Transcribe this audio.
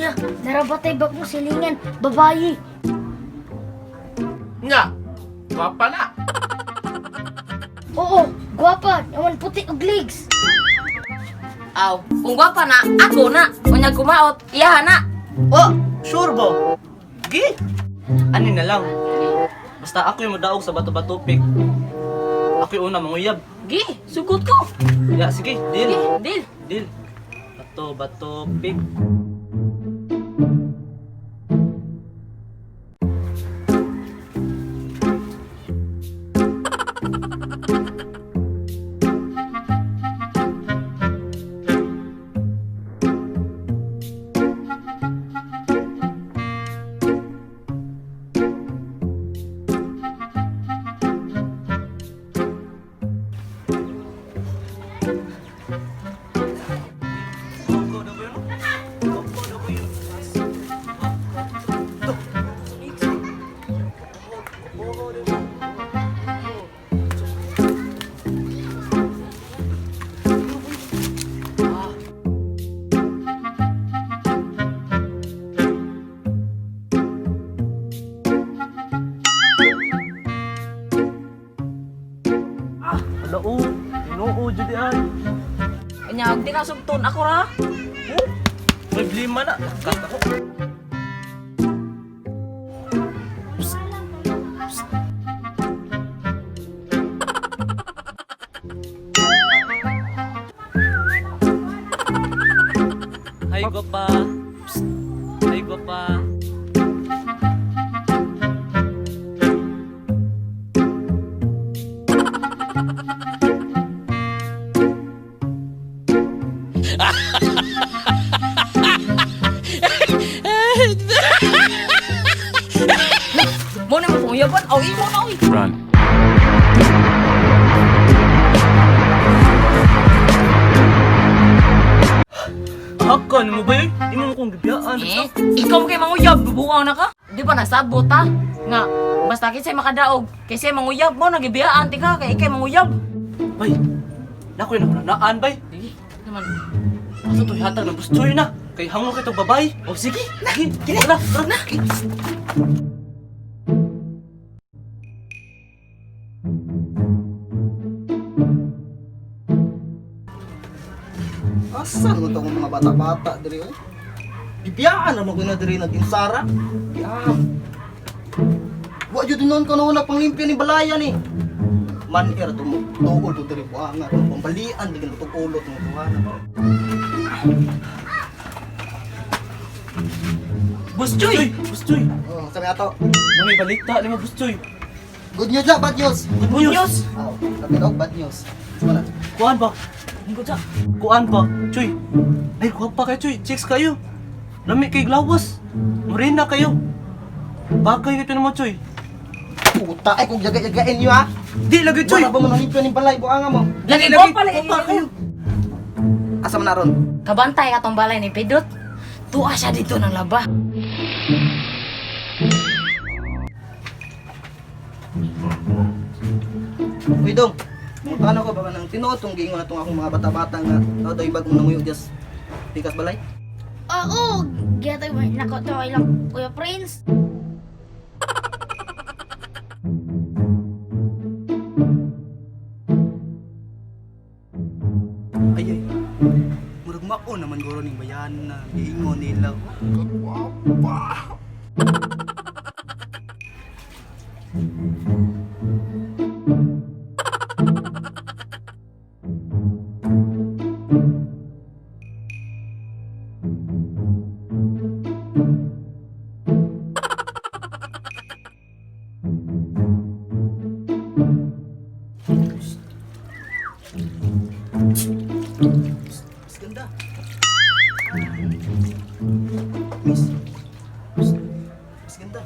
Kuya, narabatay ba kong silingan? Babayi. Nga, gwapa na. Oo, gwapa. Naman puti og legs. Aw, kung gwapa na, ako na. Kunya kumaot, iya na. Oh, sure ba? Gi. Ano na lang. Basta ako yung madaog sa bato-bato pick. Ako yung una manguyab. Gi, sugot ko. Ya, sige, deal. Gi, deal. Deal. Bato-bato pick. Ala o, Ginoo jud ay. Kanya, di na sugton ako ra. Oh, problema na. Kat ako. Hay gopa. Hay gopa. Mo na mo kuyaban, aw imo na oy. Run. Hakan mo ba yun? Di mo kong gibiyaan. Eh, ikaw mo kay manguyab, bubuaw na ka. Di ba nasabot ha? Nga, basta kisay makadaog, kisay manguyab mo, nagibiyaan ti ka, kay ikay manguyab. Bay, nakoy na naan bay. Sige, naman. Asa to hatag ng gustoy na. Kay hango kay tong babae. O sige, lagi. Kini na, tara na. Asan mo itong mga bata-bata diri oy? Bibiyaan naman ko na diri nag-insara. Biyaan. Wa jud noon ko na panglimpyo ni balaya ni. Man era tuol to diri buanga. Pambalian digin to ulot ng tuwana. Busjoy! Busjoy! Oh, sabi ato. May balita ni mo Busjoy. Good news na, bad news. Good news! Oh, sabi daw bad news. Sama na. Kuan ba? Kuan ba? Choy! Ay, kuwan pa kayo Choy. Chicks kayo. Lami kay glawas. Morena kayo. Bagay ito naman Choy. Puta ay kung jaga-jagain niyo ha. Di lagi Choy! Wala ba mo nangimpyo ni balay buanga mo? Lagi Lagi pala kuwan pa kayo. Asa man naron? Kabantay ka tong balay ni Pedot. Tuwa siya dito ng laba. Uy dong. Mutano ko ba nang tinuod tong giingon natong akong mga bata-bata nga daw ibag mo nanguyo just pikas balay? Oo, gata mo. Nako, to ilang Kuya Prince. Ay ay. Murag mao naman guro ning bayan na giingon nila. Mas ganda. Miss. Mas ganda.